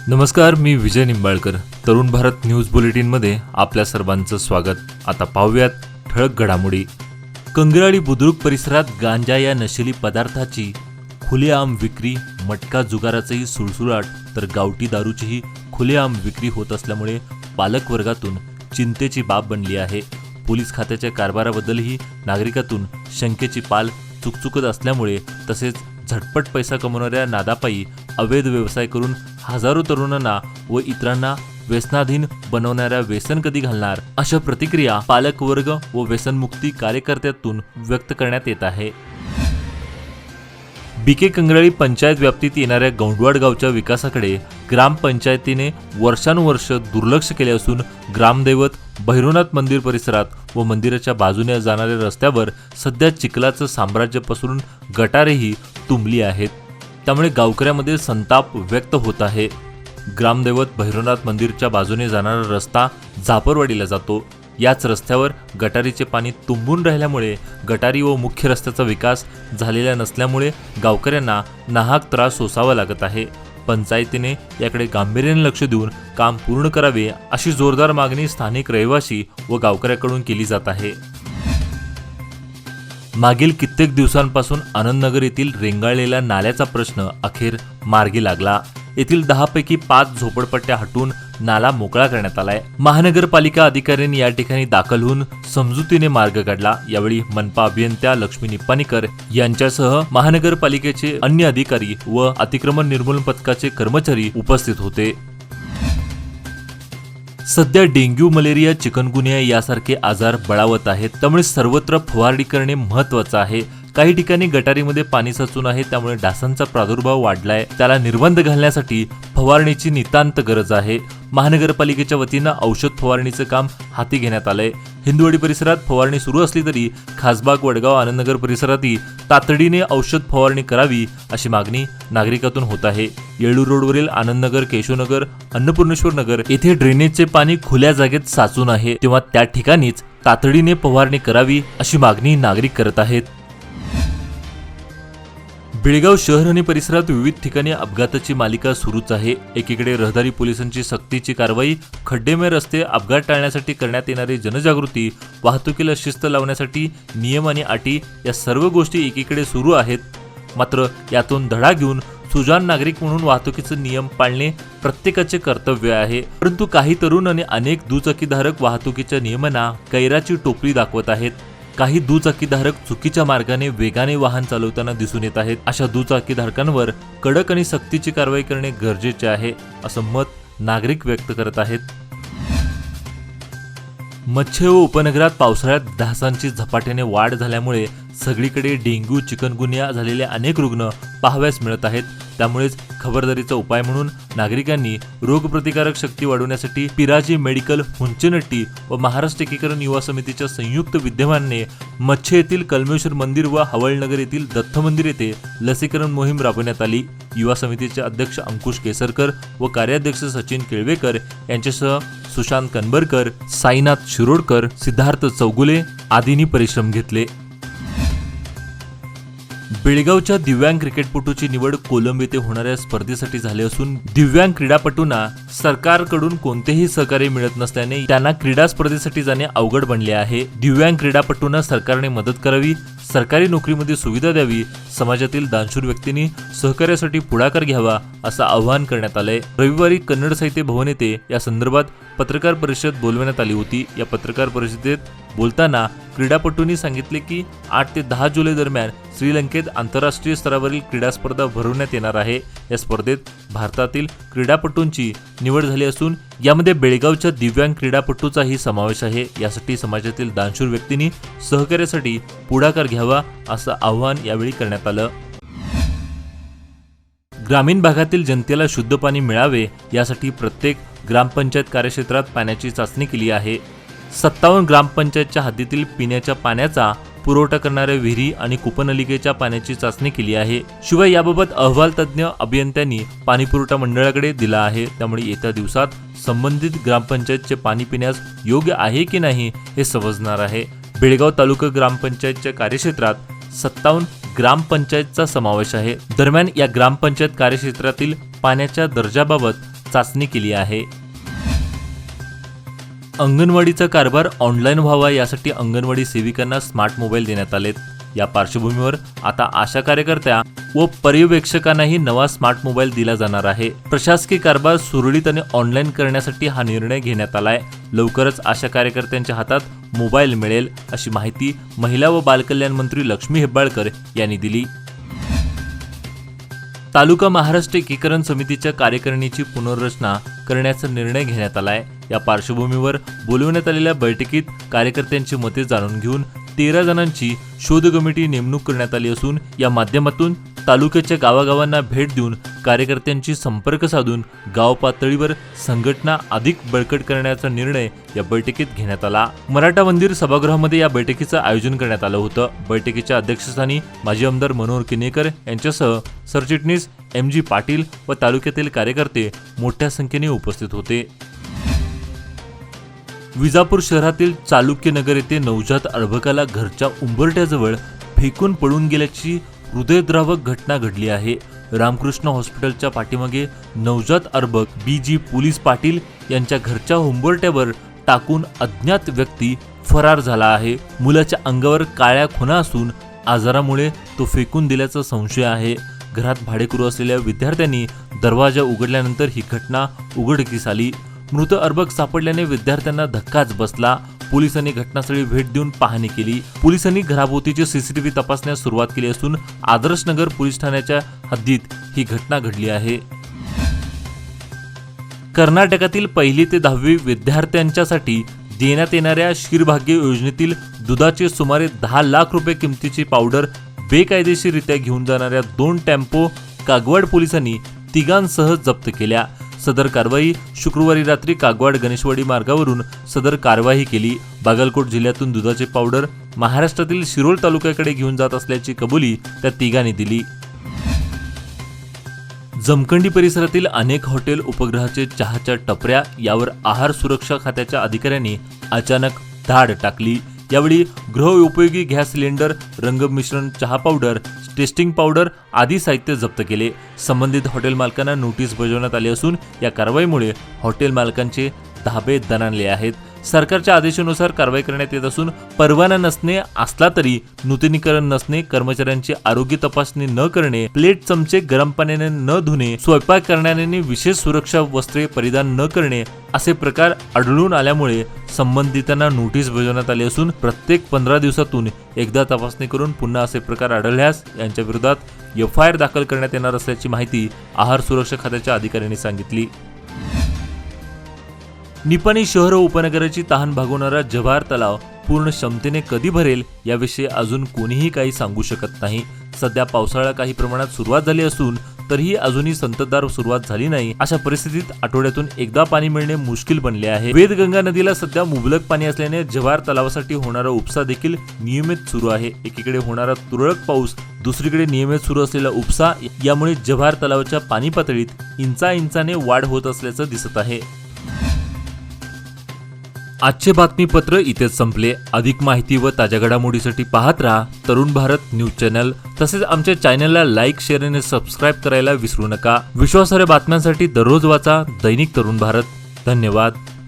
नमस्कार, मी विजय निंबाळकर. तरुण भारत न्यूज बुलेटिनमध्ये आपल्या सर्वांचं स्वागत. आता पाहूयात ठळक घडामोडी. कंगराळी बुद्रुक परिसरात गांजा या नशिली पदार्थाची खुलेआम विक्री, मटका जुगाराचंही सुळसुळाट, तर गावठी दारूचीही खुलेआम विक्री होत असल्यामुळे पालक वर्गातून चिंतेची बाब बनली आहे. पोलीस खात्याच्या कारभाराबद्दलही नागरिकातून शंकेची पाल चुकचुकत असल्यामुळे तसेच झटपट पैसा कमवणाऱ्या नादापायी अवैध व्यवसाय करून हजारो तरुणांना व इतरांना व्यसनाधीन बनवणाऱ्या व्यसन कधी घालणार, अशा प्रतिक्रिया पालक वर्ग व व्यसनमुक्ती कार्यकर्त्यातून व्यक्त करण्यात येत आहे. बीके कंगराळी पंचायत व्याप्तीत येणाऱ्या गौंडवाड गावच्या विकासाकडे ग्रामपंचायतीने वर्षानुवर्ष दुर्लक्ष केले असून ग्रामदैवत भैरवनाथ मंदिर परिसरात व मंदिराच्या बाजूने जाणाऱ्या रस्त्यावर सध्या चिखलाचं साम्राज्य पसरून गटारेही तुंबली आहेत. त्यामुळे गावकऱ्यांमध्ये संताप व्यक्त होत आहे. ग्रामदैवत भैरवनाथ मंदिरच्या बाजूने जाणारा रस्ता जापरवाडीला जातो. याच रस्त्यावर गटारीचे पाणी तुंबून राहिल्यामुळे गटारी व मुख्य रस्त्याचा विकास झालेला नसल्यामुळे गावकऱ्यांना नाहक त्रास सोसावा लागत आहे. पंचायतीने याकडे गांभीर्याने लक्ष देऊन काम पूर्ण करावे, अशी जोरदार मागणी स्थानिक रहिवासी व गावकऱ्याकडून केली जात आहे. मागील कित्येक दिवसांपासून आनंदनगर येथील रेंगाळलेला नाल्याचा प्रश्न अखेर मार्गी लागला. येथील 10 पैकी 5 झोपडपट्ट्या हटवून नाला मोकळा करण्यात आलाय. महानगरपालिका अधिकाऱ्यांनी या ठिकाणी दाखल होऊन समजुतीने मार्ग काढला. यावेळी मनपा अभियंत्या लक्ष्मी निप्पाणीकर यांच्यासह महानगरपालिकेचे अन्य अधिकारी व अतिक्रमण निर्मूलन पथकाचे कर्मचारी उपस्थित होते. सध्या डेंग्यू, मलेरिया, चिकनगुनिया यासारखे आजार बळावत आहेत. त्यामुळे सर्वत्र फवारणी करणे महत्त्वाचं आहे. काही ठिकाणी गटारीमध्ये पाणी साचून आहे, त्यामुळे डासांचा प्रादुर्भाव वाढलाय. त्याला निर्बंध घालण्यासाठी फवारणीची नितांत गरज आहे. महानगरपालिकेच्या वतीनं औषध फवारणीचं काम हाती घेण्यात आलंय. हिंदुवाडी परिसरात फवारणी सुरू असली तरी खासबाग, वडगाव, आनंदनगर परिसरातही तातडीने औषध फवारणी करावी, अशी मागणी नागरिकातून होत आहे. येळूर रोडवरील आनंदनगर, केशवनगर, अन्नपूर्णेश्वर नगर येथे ड्रेनेजचे पाणी खुल्या जागेत साचून आहे, तेव्हा त्या ठिकाणीच तातडीने फवारणी करावी, अशी मागणी नागरिक करत आहेत. बेळगाव शहर आणि परिसरात विविध ठिकाणी अपघाताची मालिका सुरूच आहे. एकीकडे रहदारी पोलिसांची सक्तीची कारवाई, खड्डेमय रस्ते, अपघात टाळण्यासाठी करण्यात येणारी जनजागृती, वाहतुकीला शिस्त लावण्यासाठी नियम आणि अटी, या सर्व गोष्टी एकीकडे सुरू आहेत. मात्र यातून धडा घेऊन सुजाण नागरिक म्हणून वाहतुकीचे नियम पाळणे प्रत्येकाचे कर्तव्य आहे. परंतु काही तरुण आणि अनेक दुचाकीधारक वाहतुकीच्या नियमांना कैराची टोपली दाखवत आहेत. काही दुचाकीधारक चुकीच्या मार्गाने वेगाने वाहन चालवताना दिसून येत आहेत. अशा दुचाकीधारकांवर कडक आणि सक्तीची कारवाई करणे गरजेचे आहे, असं मत नागरिक व्यक्त करत आहेत. मच्छे व उपनगरात पावसाळ्यात डासांची झपाट्याने वाढ झाल्यामुळे सगळीकडे डेंग्यू, चिकनगुनिया झालेले अनेक रुग्ण पाहाव्यास मिळत आहेत. त्यामुळेच खबरदारीचा उपाय म्हणून नागरिकांनी रोगप्रतिकारक शक्ती वाढवण्यासाठी पिराजी मेडिकल, हुंचनट्टी व महाराष्ट्र एकीकरण युवा समितीच्या संयुक्त विद्यमाने मच्छे येथील कलमेश्वर मंदिर व हवळनगर येथील दत्त मंदिर येथे लसीकरण मोहीम राबवण्यात आली. युवा समितीचे अध्यक्ष अंकुश केसरकर व कार्याध्यक्ष सचिन केळवेकर यांच्यासह सुशांत कनबरकर, साईनाथ शिरोडकर, सिद्धार्थ चौगुले आदींनी परिश्रम घेतले. बेळगावच्या दिव्यांग क्रिकेटपटूची निवड कोलंब येथे होणाऱ्या स्पर्धेसाठी झाली असून दिव्यांग क्रीडापटूंना सरकारकडून कोणतेही सहकार्य मिळत नसल्याने त्यांना क्रीडा स्पर्धेसाठी जाणे अवघड बनले आहे. दिव्यांग क्रीडापटूंना सरकारने मदत करावी, सरकारी नोकरीमध्ये सुविधा द्यावी, समाजातील दानशूर व्यक्तींनी सहकार्यासाठी पुढाकार घ्यावा, असं आवाहन करण्यात आलंय. रविवारी कन्नड साहित्य भवन येथे या संदर्भात पत्रकार परिषद बोलवण्यात आली होती. या पत्रकार परिषदेत बोलताना क्रीडापटूंनी सांगितले की 8 ते 10 जुलै दरम्यान श्रीलंकेत आंतरराष्ट्रीय स्तरावरील क्रीडा स्पर्धा भरवण्यात येणार आहे. या स्पर्धेत भारतातील क्रीडापटूंची निवड झाली असून यामध्ये बेळगावच्या दिव्यांग क्रीडापटूचाही समावेश आहे. यासाठी समाजातील दानशूर व्यक्तींनी सहकार्यासाठी पुढाकार घ्यावा, असं आवाहन यावेळी करण्यात आलं. ग्रामीण भागातील जनतेला शुद्ध पाणी मिळावे यासाठी प्रत्येक ग्रामपंचायत कार्यक्षेत्रात पाण्याची चाचणी केली आहे. 57 ग्रामपंचायतच्या हद्दीतील पिण्याच्या पाण्याचा पुरवठा करणाऱ्या विहिरी आणि कूपनलिकेच्या पाण्याची चाचणी केली आहे. शिवाय याबाबत अहवाल तज्ज्ञ अभियंत्यांनी पाणीपुरवठा मंडळाकडे दिला आहे. त्यामुळे येत्या दिवसात संबंधित ग्रामपंचायतचे पाणी पिण्यास योग्य आहे की नाही हे समजणार आहे. बेळगाव तालुका ग्रामपंचायतच्या कार्यक्षेत्रात 57 ग्रामपंचायतचा समावेश आहे. दरम्यान या ग्रामपंचायत कार्यक्षेत्रातील पाण्याच्या दर्जाबाबत चाचणी केली आहे. अंगणवाडीचा कारभार ऑनलाईन व्हावा यासाठी अंगणवाडी सेविकांना स्मार्ट मोबाईल देण्यात आलेत. या पार्श्वभूमीवर आता आशा कार्यकर्त्या व पर्यवेक्षकांनाही नवा स्मार्ट मोबाईल दिला जाणार आहे. प्रशासकीय कारभार सुरळीत आणि ऑनलाईन करण्यासाठी हा निर्णय घेण्यात आलाय. लवकरच आशा कार्यकर्त्यांच्या हातात मोबाईल मिळेल अशी माहिती महिला व बालकल्याण मंत्री लक्ष्मी हेब्बाळकर यांनी दिली. तालुका महाराष्ट्र एकीकरण समितीच्या कार्यकारिणीची पुनर्रचना करण्याचा निर्णय घेण्यात आलाय. या पार्श्वभूमीवर बोलवण्यात आलेल्या बैठकीत कार्यकर्त्यांची मते जाणून घेऊन 13 जणांची शोध कमिटी नेमणूक करण्यात आली असून या माध्यमातून तालुक्याच्या गावागावांना भेट देऊन कार्यकर्त्यांची संपर्क साधून गाव पातळीवर संघटना अधिक बळकट करण्याचा निर्णय या बैठकीत घेण्यात आला. मराठा मंदिर सभागृहामध्ये या बैठकीचं आयोजन करण्यात आलं होतं. बैठकीच्या अध्यक्षस्थानी माजी आमदार मनोहर किनेकर यांच्यासह सरचिटणीस MG पाटील व तालुक्यातील कार्यकर्ते मोठ्या संख्येने उपस्थित होते. विजापूर शहरातील चालुक्यनगर येथे नवजात अर्भकाला घरच्या उंबरठ्याजवळ फेकून पळून गेल्याची हृदयद्रावक घटना घडली आहे. रामकृष्ण हॉस्पिटलच्या पाठीमागे नवजात अर्भक BG पोलीस पाटील यांच्या घरच्या उंबरठ्यावर टाकून अज्ञात व्यक्ती फरार झाला आहे. मुलाच्या अंगावर काळ्या खुणा असून आजारामुळे तो फेकून दिल्याचा संशय आहे. घरात भाडेकरू असलेल्या विद्यार्थ्यांनी दरवाजा उघडल्यानंतर ही घटना उघडकीस आली. मृत अर्भक सापडल्याने विद्यार्थ्यांना धक्काच बसला. पोलिसांनी घटनास्थळी भेट देऊन पाहणी केली. पोलिसांनी घराभोवतीचे CCTV तपासण्यास सुरुवात केली असून आदर्शनगर पोलीस ठाण्याच्या हद्दीत ही घटना घडली आहे. कर्नाटकातील 1ली ते 10वी विद्यार्थ्यांच्यासाठी देण्यात येणाऱ्या क्षीरभाग्य योजनेतील दुधाचे सुमारे 10 लाख रुपये किमतीची पावडर बेकायदेशीररित्या घेऊन जाणाऱ्या 2 टेम्पो कागवाड पोलिसांनी तिघांसह जप्त केल्या. सदर कारवाई शुक्रवारी रात्री कागवाड गणेशवाडी मार्गावरून सदर कारवाई केली. बागलकोट जिल्ह्यातून दुधाचे पावडर महाराष्ट्रातील शिरोळ तालुक्याकडे घेऊन जात असल्याची कबुली त्या तिघांनी दिली. जमखंडी परिसरातील अनेक हॉटेल उपग्रहाचे चहाच्या टपऱ्या यावर आहार सुरक्षा खात्याच्या अधिकाऱ्यांनी अचानक धाड टाकली. यावेळी गृहोपयोगी गॅस सिलेंडर, रंगमिश्रण चहा पावडर, टेस्टिंग पावडर आदी साहित्य जप्त केले. संबंधित हॉटेल मालकांना नोटीस बजावण्यात आली असून या कारवाईमुळे हॉटेल मालकांचे धाबे दणाणले आहेत. सरकारच्या आदेशानुसार कारवाई करण्यात येत असून परवाना नसणे असला तरी नूतनीकरण नसणे, कर्मचाऱ्यांची आरोग्य तपासणी न करणे, प्लेट चमचे गरम पाण्याने न धुणे, स्वयंपाक करणाऱ्यांनी विशेष सुरक्षा वस्त्रे परिधान न करणे असे प्रकार आढळून आल्यामुळे संबंधितांना नोटीस बजावण्यात आली असून प्रत्येक 15 दिवसातून एकदा तपासणी करून पुन्हा असे प्रकार आढळल्यास यांच्या विरोधात FIR दाखल करण्यात येणार असल्याची माहिती आहार सुरक्षा खात्याच्या अधिकाऱ्यांनी सांगितली. निपाणी शहर व उपनगराची तहान भागवणारा जव्हार तलाव पूर्ण क्षमतेने कधी भरेल याविषयी अजून कोणीही काही सांगू शकत नाही. सध्या पावसाळा काही प्रमाणात सुरुवात झाली असून तरीही अजूनही संततधार सुरुवात झाली नाही. अशा परिस्थितीत आठवड्यातून एकदा पाणी मिळणे मुश्किल बनले आहे. वेदगंगा नदीला सध्या मुबलक पाणी असल्याने जव्हार तलावासाठी होणारा उपसा देखील नियमित सुरू आहे. एकीकडे होणारा तुरळक पाऊस, दुसरीकडे नियमित सुरू असलेला उपसा यामुळे जव्हार तलावाच्या पाणी पातळीत इंचाने वाढ होत असल्याचं दिसत आहे. आजचे बातमीपत्र इथेच संपले. अधिक माहिती व ताज्या घडामोडीसाठी पाहत राहा तरुण भारत न्यूज चॅनल. तसेच आमच्या चॅनलला लाईक, शेअर आणि सबस्क्राईब करायला विसरू नका. विश्वासार्ह बातम्यांसाठी दररोज वाचा दैनिक तरुण भारत. धन्यवाद.